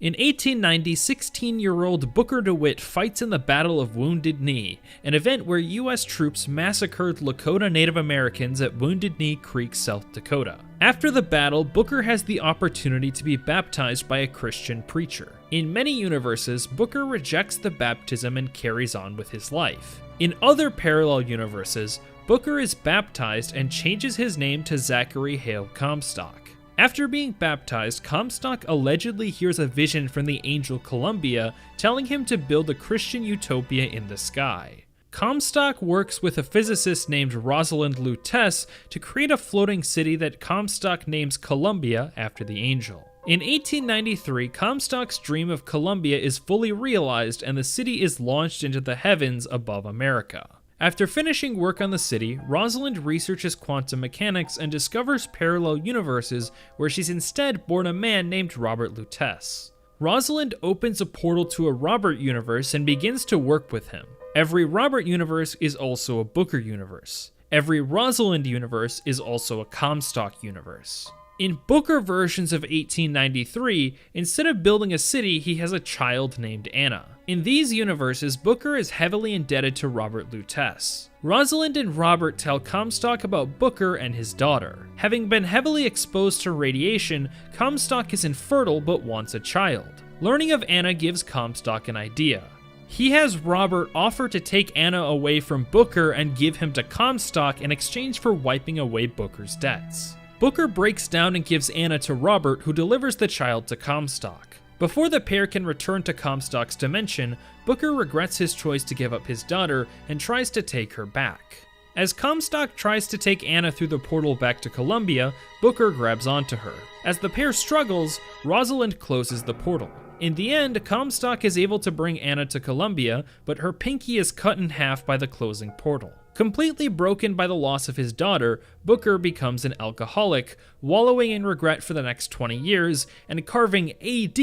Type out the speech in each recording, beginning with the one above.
In 1890, 16-year-old Booker DeWitt fights in the Battle of Wounded Knee, an event where U.S. troops massacred Lakota Native Americans at Wounded Knee Creek, South Dakota. After the battle, Booker has the opportunity to be baptized by a Christian preacher. In many universes, Booker rejects the baptism and carries on with his life. In other parallel universes, Booker is baptized and changes his name to Zachary Hale Comstock. After being baptized, Comstock allegedly hears a vision from the angel Columbia telling him to build a Christian utopia in the sky. Comstock works with a physicist named Rosalind Lutece to create a floating city that Comstock names Columbia after the angel. In 1893, Comstock's dream of Columbia is fully realized and the city is launched into the heavens above America. After finishing work on the city, Rosalind researches quantum mechanics and discovers parallel universes where she's instead born a man named Robert Lutece. Rosalind opens a portal to a Robert universe and begins to work with him. Every Robert universe is also a Booker universe. Every Rosalind universe is also a Comstock universe. In Booker versions of 1893, instead of building a city, he has a child named Anna. In these universes, Booker is heavily indebted to Robert Lutece. Rosalind and Robert tell Comstock about Booker and his daughter. Having been heavily exposed to radiation, Comstock is infertile but wants a child. Learning of Anna gives Comstock an idea. He has Robert offer to take Anna away from Booker and give him to Comstock in exchange for wiping away Booker's debts. Booker breaks down and gives Anna to Robert, who delivers the child to Comstock. Before the pair can return to Comstock's dimension, Booker regrets his choice to give up his daughter and tries to take her back. As Comstock tries to take Anna through the portal back to Columbia, Booker grabs onto her. As the pair struggles, Rosalind closes the portal. In the end, Comstock is able to bring Anna to Columbia, but her pinky is cut in half by the closing portal. Completely broken by the loss of his daughter, Booker becomes an alcoholic, wallowing in regret for the next 20 years, and carving AD,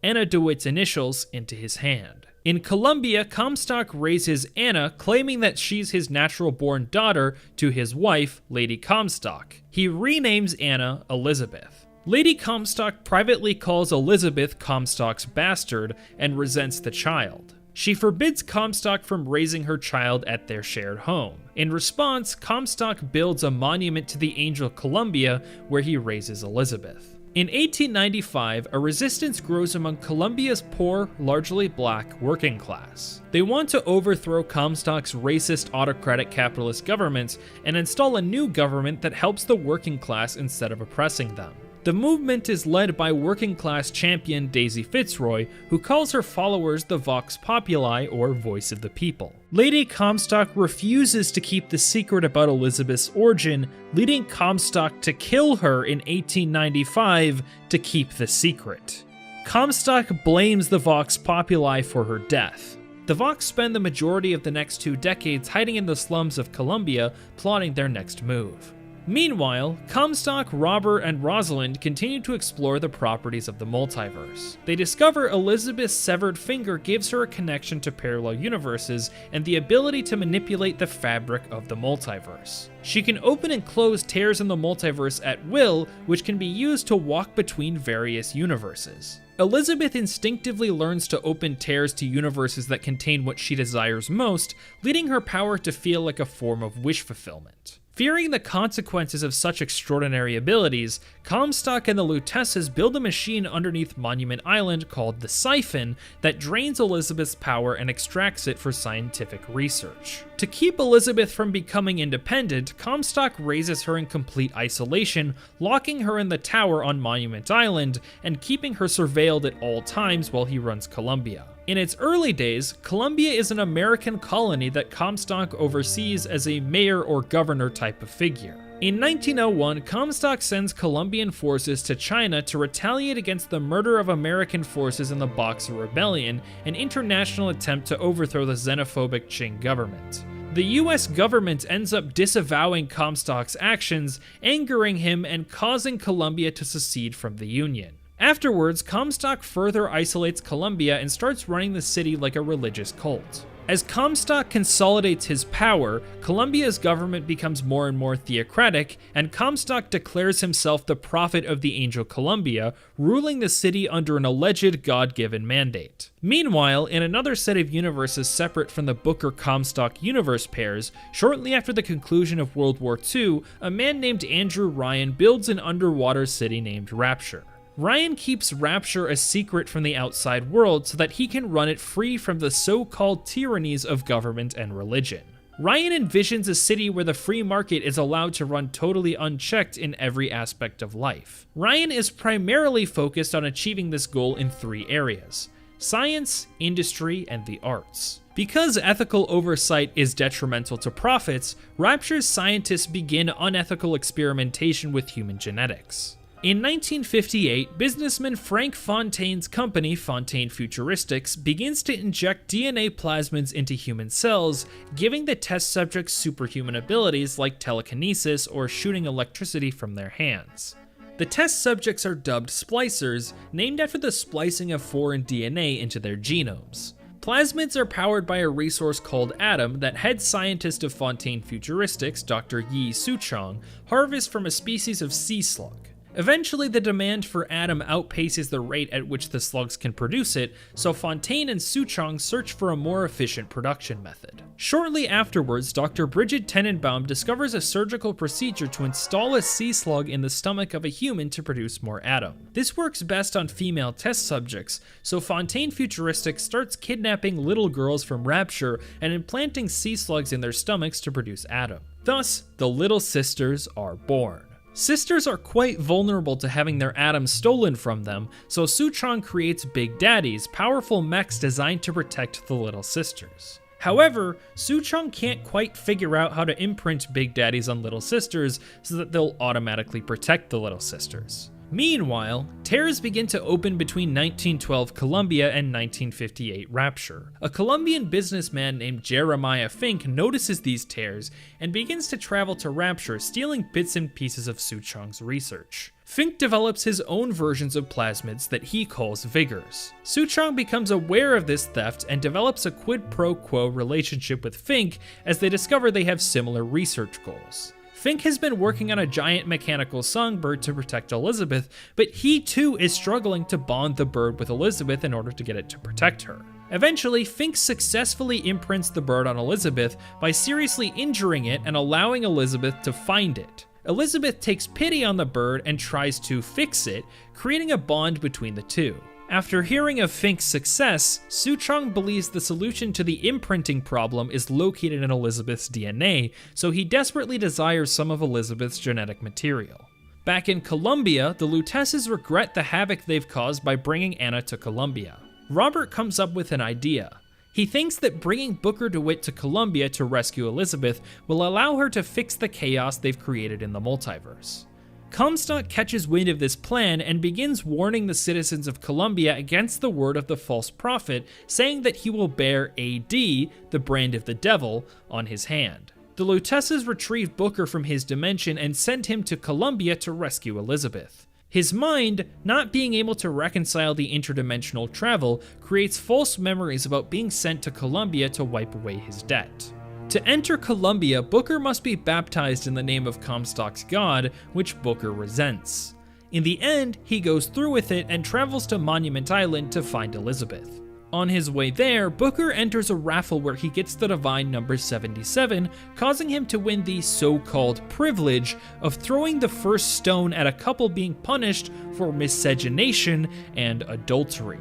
Anna DeWitt's initials, into his hand. In Columbia, Comstock raises Anna, claiming that she's his natural-born daughter, to his wife, Lady Comstock. He renames Anna Elizabeth. Lady Comstock privately calls Elizabeth Comstock's bastard and resents the child. She forbids Comstock from raising her child at their shared home. In response, Comstock builds a monument to the angel Columbia where he raises Elizabeth. In 1895, a resistance grows among Columbia's poor, largely black, working class. They want to overthrow Comstock's racist, autocratic capitalist governments and install a new government that helps the working class instead of oppressing them. The movement is led by working-class champion Daisy Fitzroy, who calls her followers the Vox Populi, or Voice of the People. Lady Comstock refuses to keep the secret about Elizabeth's origin, leading Comstock to kill her in 1895 to keep the secret. Comstock blames the Vox Populi for her death. The Vox spend the majority of the next 2 decades hiding in the slums of Columbia, plotting their next move. Meanwhile, Comstock, Robert, and Rosalind continue to explore the properties of the multiverse. They discover Elizabeth's severed finger gives her a connection to parallel universes and the ability to manipulate the fabric of the multiverse. She can open and close tears in the multiverse at will, which can be used to walk between various universes. Elizabeth instinctively learns to open tears to universes that contain what she desires most, leading her power to feel like a form of wish fulfillment. Fearing the consequences of such extraordinary abilities, Comstock and the Luteces build a machine underneath Monument Island called the Siphon that drains Elizabeth's power and extracts it for scientific research. To keep Elizabeth from becoming independent, Comstock raises her in complete isolation, locking her in the tower on Monument Island and keeping her surveilled at all times while he runs Columbia. In its early days, Columbia is an American colony that Comstock oversees as a mayor or governor type of figure. In 1901, Comstock sends Colombian forces to China to retaliate against the murder of American forces in the Boxer Rebellion, an international attempt to overthrow the xenophobic Qing government. The US government ends up disavowing Comstock's actions, angering him and causing Columbia to secede from the Union. Afterwards, Comstock further isolates Columbia and starts running the city like a religious cult. As Comstock consolidates his power, Columbia's government becomes more and more theocratic, and Comstock declares himself the prophet of the angel Columbia, ruling the city under an alleged God-given mandate. Meanwhile, in another set of universes separate from the Booker-Comstock universe pairs, shortly after the conclusion of World War II, a man named Andrew Ryan builds an underwater city named Rapture. Ryan keeps Rapture a secret from the outside world so that he can run it free from the so-called tyrannies of government and religion. Ryan envisions a city where the free market is allowed to run totally unchecked in every aspect of life. Ryan is primarily focused on achieving this goal in 3 areas: science, industry, and the arts. Because ethical oversight is detrimental to profits, Rapture's scientists begin unethical experimentation with human genetics. In 1958, businessman Frank Fontaine's company, Fontaine Futuristics, begins to inject DNA plasmids into human cells, giving the test subjects superhuman abilities like telekinesis or shooting electricity from their hands. The test subjects are dubbed splicers, named after the splicing of foreign DNA into their genomes. Plasmids are powered by a resource called Atom that head scientist of Fontaine Futuristics, Dr. Yi Suchong, harvests from a species of sea slug. Eventually, the demand for Atom outpaces the rate at which the slugs can produce it, so Fontaine and Suchong search for a more efficient production method. Shortly afterwards, Dr. Bridget Tenenbaum discovers a surgical procedure to install a sea slug in the stomach of a human to produce more Atom. This works best on female test subjects, so Fontaine Futuristics starts kidnapping little girls from Rapture and implanting sea slugs in their stomachs to produce Atom. Thus, the Little Sisters are born. Sisters are quite vulnerable to having their atoms stolen from them, so Suchong creates Big Daddies, powerful mechs designed to protect the Little Sisters. However, Suchong can't quite figure out how to imprint Big Daddies on Little Sisters so that they'll automatically protect the Little Sisters. Meanwhile, tears begin to open between 1912 Columbia and 1958 Rapture. A Colombian businessman named Jeremiah Fink notices these tears and begins to travel to Rapture, stealing bits and pieces of Suchong's research. Fink develops his own versions of plasmids that he calls Vigors. Suchong becomes aware of this theft and develops a quid pro quo relationship with Fink as they discover they have similar research goals. Fink has been working on a giant mechanical songbird to protect Elizabeth, but he too is struggling to bond the bird with Elizabeth in order to get it to protect her. Eventually, Fink successfully imprints the bird on Elizabeth by seriously injuring it and allowing Elizabeth to find it. Elizabeth takes pity on the bird and tries to fix it, creating a bond between the two. After hearing of Fink's success, Suchong believes the solution to the imprinting problem is located in Elizabeth's DNA, so he desperately desires some of Elizabeth's genetic material. Back in Columbia, the Lutesses regret the havoc they've caused by bringing Anna to Columbia. Robert comes up with an idea. He thinks that bringing Booker DeWitt to Columbia to rescue Elizabeth will allow her to fix the chaos they've created in the multiverse. Comstock catches wind of this plan and begins warning the citizens of Columbia against the word of the false prophet, saying that he will bear AD, the brand of the devil, on his hand. The Lutesses retrieve Booker from his dimension and send him to Columbia to rescue Elizabeth. His mind, not being able to reconcile the interdimensional travel, creates false memories about being sent to Columbia to wipe away his debt. To enter Columbia, Booker must be baptized in the name of Comstock's god, which Booker resents. In the end, he goes through with it and travels to Monument Island to find Elizabeth. On his way there, Booker enters a raffle where he gets the divine number 77, causing him to win the so-called privilege of throwing the first stone at a couple being punished for miscegenation and adultery.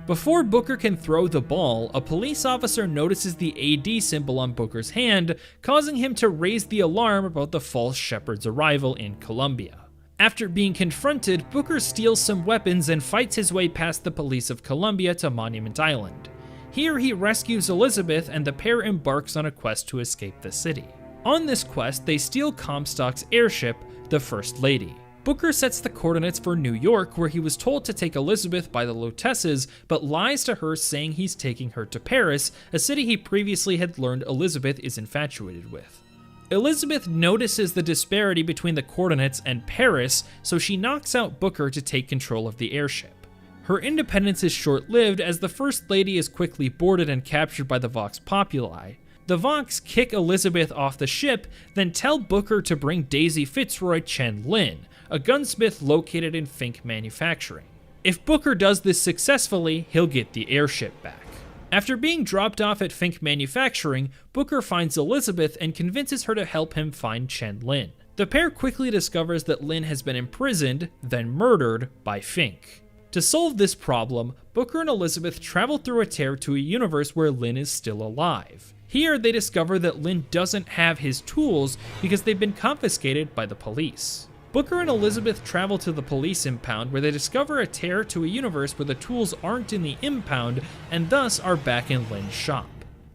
Before Booker can throw the ball, a police officer notices the AD symbol on Booker's hand, causing him to raise the alarm about the false shepherd's arrival in Columbia. After being confronted, Booker steals some weapons and fights his way past the police of Columbia to Monument Island. Here he rescues Elizabeth and the pair embarks on a quest to escape the city. On this quest, they steal Comstock's airship, the First Lady. Booker sets the coordinates for New York, where he was told to take Elizabeth by the Lutesses, but lies to her saying he's taking her to Paris, a city he previously had learned Elizabeth is infatuated with. Elizabeth notices the disparity between the coordinates and Paris, so she knocks out Booker to take control of the airship. Her independence is short-lived as the First Lady is quickly boarded and captured by the Vox Populi. The Vox kick Elizabeth off the ship, then tell Booker to bring Daisy Fitzroy Chen Lin, a gunsmith located in Fink Manufacturing. If Booker does this successfully, he'll get the airship back. After being dropped off at Fink Manufacturing, Booker finds Elizabeth and convinces her to help him find Chen Lin. The pair quickly discovers that Lin has been imprisoned, then murdered, by Fink. To solve this problem, Booker and Elizabeth travel through a tear to a universe where Lin is still alive. Here, they discover that Lin doesn't have his tools because they've been confiscated by the police. Booker and Elizabeth travel to the police impound where they discover a tear to a universe where the tools aren't in the impound and thus are back in Lin's shop.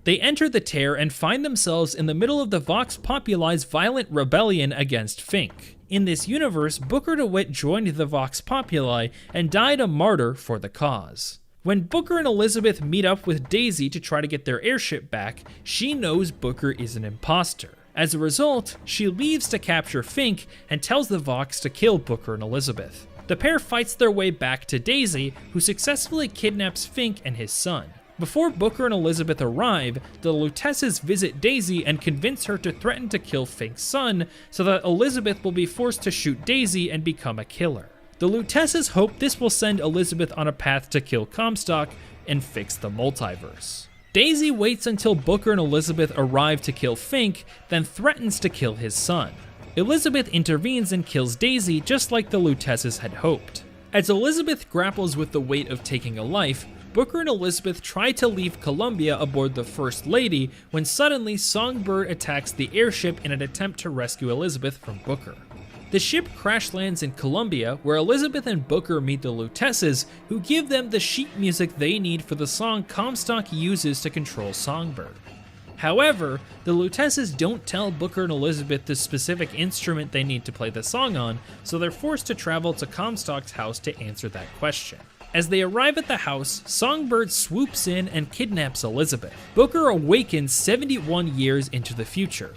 They enter the tear and find themselves in the middle of the Vox Populi's violent rebellion against Fink. In this universe, Booker DeWitt joined the Vox Populi and died a martyr for the cause. When Booker and Elizabeth meet up with Daisy to try to get their airship back, she knows Booker is an imposter. As a result, she leaves to capture Fink and tells the Vox to kill Booker and Elizabeth. The pair fights their way back to Daisy, who successfully kidnaps Fink and his son. Before Booker and Elizabeth arrive, the Lutesses visit Daisy and convince her to threaten to kill Fink's son so that Elizabeth will be forced to shoot Daisy and become a killer. The Lutesses hope this will send Elizabeth on a path to kill Comstock and fix the multiverse. Daisy waits until Booker and Elizabeth arrive to kill Fink, then threatens to kill his son. Elizabeth intervenes and kills Daisy just like the Lutesses had hoped. As Elizabeth grapples with the weight of taking a life, Booker and Elizabeth try to leave Columbia aboard the First Lady when suddenly Songbird attacks the airship in an attempt to rescue Elizabeth from Booker. The ship crash lands in Columbia, where Elizabeth and Booker meet the Lutesses, who give them the sheet music they need for the song Comstock uses to control Songbird. However, the Lutesses don't tell Booker and Elizabeth the specific instrument they need to play the song on, so they're forced to travel to Comstock's house to answer that question. As they arrive at the house, Songbird swoops in and kidnaps Elizabeth. Booker awakens 71 years into the future.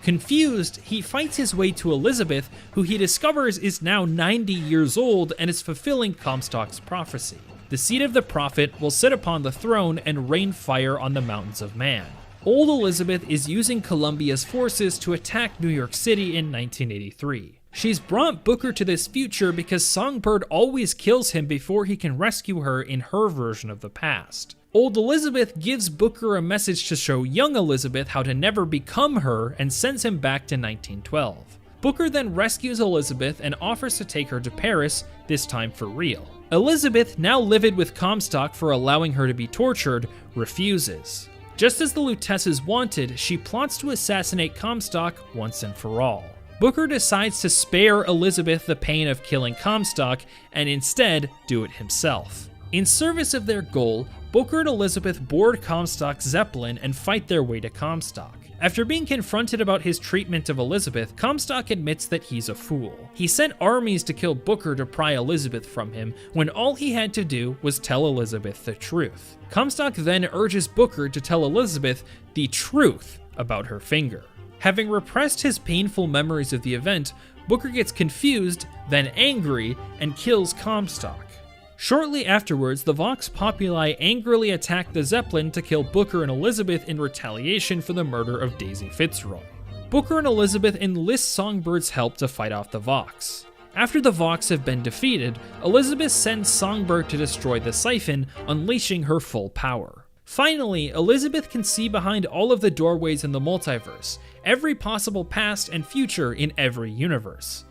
Confused, he fights his way to Elizabeth, who he discovers is now 90 years old and is fulfilling Comstock's prophecy. The seed of the prophet will sit upon the throne and rain fire on the mountains of man. Old Elizabeth is using Columbia's forces to attack New York City in 1983. She's brought Booker to this future because Songbird always kills him before he can rescue her in her version of the past. Old Elizabeth gives Booker a message to show young Elizabeth how to never become her and sends him back to 1912. Booker then rescues Elizabeth and offers to take her to Paris, this time for real. Elizabeth, now livid with Comstock for allowing her to be tortured, refuses. Just as the Lutesses wanted, she plots to assassinate Comstock once and for all. Booker decides to spare Elizabeth the pain of killing Comstock and instead do it himself. In service of their goal, Booker and Elizabeth board Comstock's Zeppelin and fight their way to Comstock. After being confronted about his treatment of Elizabeth, Comstock admits that he's a fool. He sent armies to kill Booker to pry Elizabeth from him, when all he had to do was tell Elizabeth the truth. Comstock then urges Booker to tell Elizabeth the truth about her finger. Having repressed his painful memories of the event, Booker gets confused, then angry, and kills Comstock. Shortly afterwards, the Vox Populi angrily attack the Zeppelin to kill Booker and Elizabeth in retaliation for the murder of Daisy Fitzroy. Booker and Elizabeth enlist Songbird's help to fight off the Vox. After the Vox have been defeated, Elizabeth sends Songbird to destroy the siphon, unleashing her full power. Finally, Elizabeth can see behind all of the doorways in the multiverse, every possible past and future in every universe.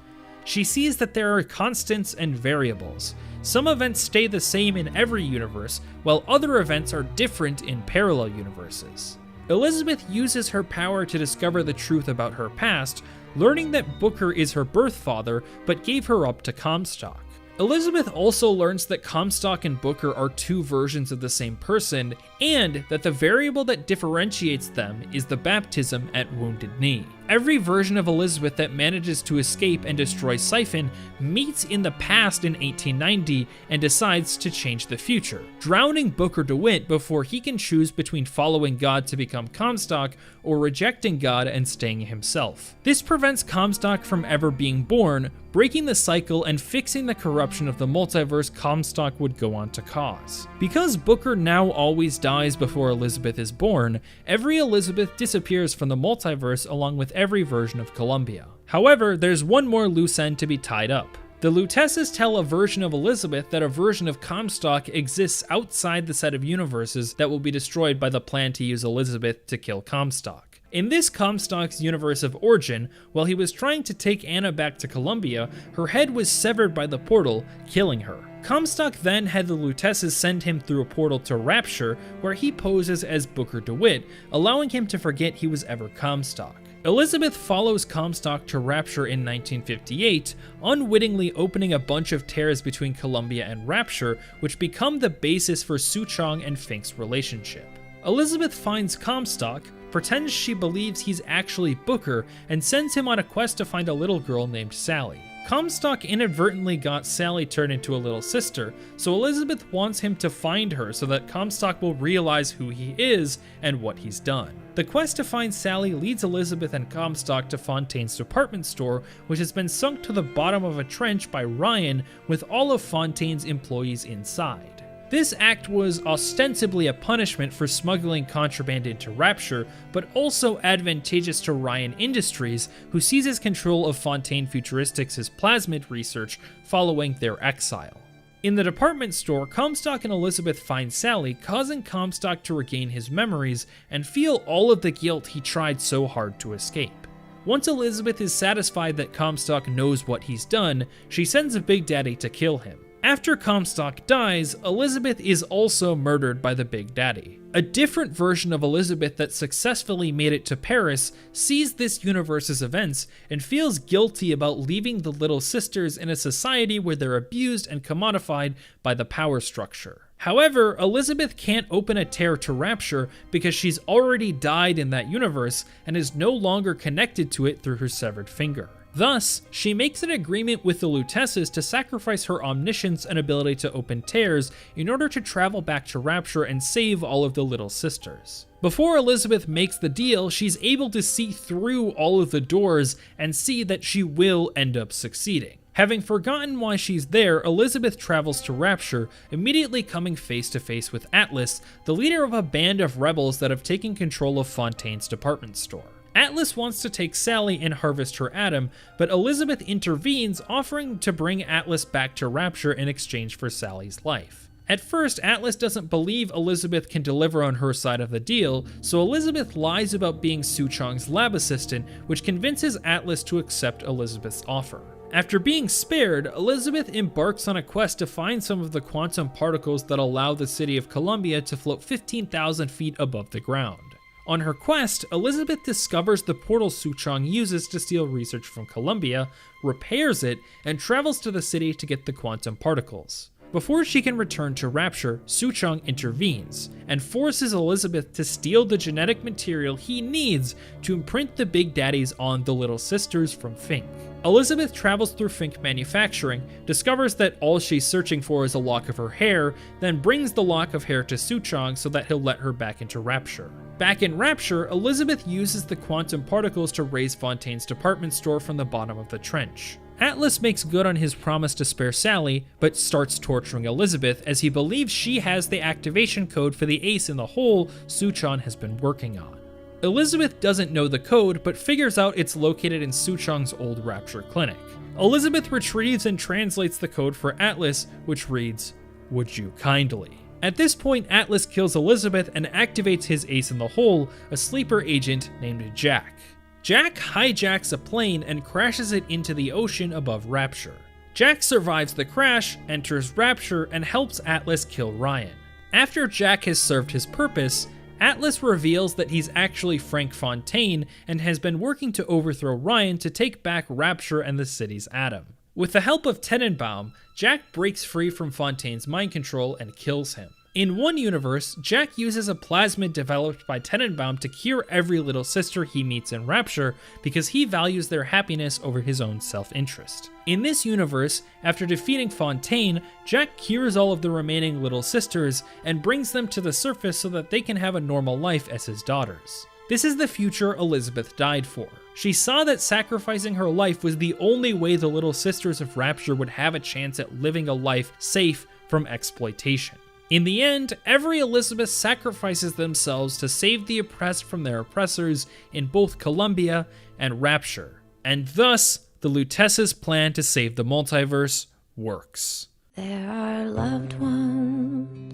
She sees that there are constants and variables. Some events stay the same in every universe, while other events are different in parallel universes. Elizabeth uses her power to discover the truth about her past, learning that Booker is her birth father, but gave her up to Comstock. Elizabeth also learns that Comstock and Booker are two versions of the same person, and that the variable that differentiates them is the baptism at Wounded Knee. Every version of Elizabeth that manages to escape and destroy Siphon meets in the past in 1890 and decides to change the future, drowning Booker DeWitt before he can choose between following God to become Comstock or rejecting God and staying himself. This prevents Comstock from ever being born, breaking the cycle and fixing the corruption of the multiverse Comstock would go on to cause. Because Booker now always dies before Elizabeth is born, every Elizabeth disappears from the multiverse along with every version of Columbia. However, there's one more loose end to be tied up. The Lutesses tell a version of Elizabeth that a version of Comstock exists outside the set of universes that will be destroyed by the plan to use Elizabeth to kill Comstock. In this Comstock's universe of origin, while he was trying to take Anna back to Columbia, her head was severed by the portal, killing her. Comstock then had the Lutesses send him through a portal to Rapture, where he poses as Booker DeWitt, allowing him to forget he was ever Comstock. Elizabeth follows Comstock to Rapture in 1958, unwittingly opening a bunch of tears between Columbia and Rapture, which become the basis for Suchong and Fink's relationship. Elizabeth finds Comstock, pretends she believes he's actually Booker, and sends him on a quest to find a little girl named Sally. Comstock inadvertently got Sally turned into a little sister, so Elizabeth wants him to find her so that Comstock will realize who he is and what he's done. The quest to find Sally leads Elizabeth and Comstock to Fontaine's department store, which has been sunk to the bottom of a trench by Ryan with all of Fontaine's employees inside. This act was ostensibly a punishment for smuggling contraband into Rapture, but also advantageous to Ryan Industries, who seizes control of Fontaine Futuristics' plasmid research following their exile. In the department store, Comstock and Elizabeth find Sally, causing Comstock to regain his memories and feel all of the guilt he tried so hard to escape. Once Elizabeth is satisfied that Comstock knows what he's done, she sends a Big Daddy to kill him. After Comstock dies, Elizabeth is also murdered by the Big Daddy. A different version of Elizabeth that successfully made it to Paris sees this universe's events and feels guilty about leaving the Little Sisters in a society where they're abused and commodified by the power structure. However, Elizabeth can't open a tear to Rapture because she's already died in that universe and is no longer connected to it through her severed finger. Thus, she makes an agreement with the Lutesses to sacrifice her omniscience and ability to open tears in order to travel back to Rapture and save all of the Little Sisters. Before Elizabeth makes the deal, she's able to see through all of the doors and see that she will end up succeeding. Having forgotten why she's there, Elizabeth travels to Rapture, immediately coming face to face with Atlas, the leader of a band of rebels that have taken control of Fontaine's department store. Atlas wants to take Sally and harvest her atom, but Elizabeth intervenes, offering to bring Atlas back to Rapture in exchange for Sally's life. At first, Atlas doesn't believe Elizabeth can deliver on her side of the deal, so Elizabeth lies about being Suchong's lab assistant, which convinces Atlas to accept Elizabeth's offer. After being spared, Elizabeth embarks on a quest to find some of the quantum particles that allow the city of Columbia to float 15,000 feet above the ground. On her quest, Elizabeth discovers the portal Suchong uses to steal research from Columbia, repairs it, and travels to the city to get the quantum particles. Before she can return to Rapture, Suchong intervenes and forces Elizabeth to steal the genetic material he needs to imprint the Big Daddies on the Little Sisters from Fink. Elizabeth travels through Fink Manufacturing, discovers that all she's searching for is a lock of her hair, then brings the lock of hair to Suchong so that he'll let her back into Rapture. Back in Rapture, Elizabeth uses the quantum particles to raise Fontaine's department store from the bottom of the trench. Atlas makes good on his promise to spare Sally, but starts torturing Elizabeth as he believes she has the activation code for the ace in the hole Suchong has been working on. Elizabeth doesn't know the code, but figures out it's located in Suchong's old Rapture clinic. Elizabeth retrieves and translates the code for Atlas, which reads, "Would you kindly?" At this point, Atlas kills Elizabeth and activates his ace in the hole, a sleeper agent named Jack. Jack hijacks a plane and crashes it into the ocean above Rapture. Jack survives the crash, enters Rapture, and helps Atlas kill Ryan. After Jack has served his purpose, Atlas reveals that he's actually Frank Fontaine and has been working to overthrow Ryan to take back Rapture and the city's atom. With the help of Tenenbaum, Jack breaks free from Fontaine's mind control and kills him. In one universe, Jack uses a plasmid developed by Tenenbaum to cure every little sister he meets in Rapture because he values their happiness over his own self-interest. In this universe, after defeating Fontaine, Jack cures all of the remaining little sisters and brings them to the surface so that they can have a normal life as his daughters. This is the future Elizabeth died for. She saw that sacrificing her life was the only way the little sisters of Rapture would have a chance at living a life safe from exploitation. In the end, every Elizabeth sacrifices themselves to save the oppressed from their oppressors in both Columbia and Rapture. And thus, the Lutece's plan to save the multiverse works. There are loved ones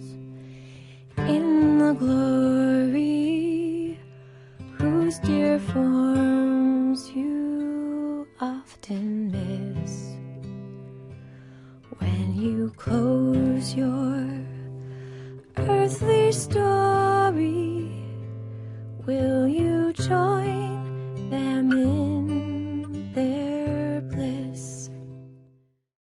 in the glory whose dear forms you often miss. When you close your earthly story, will you join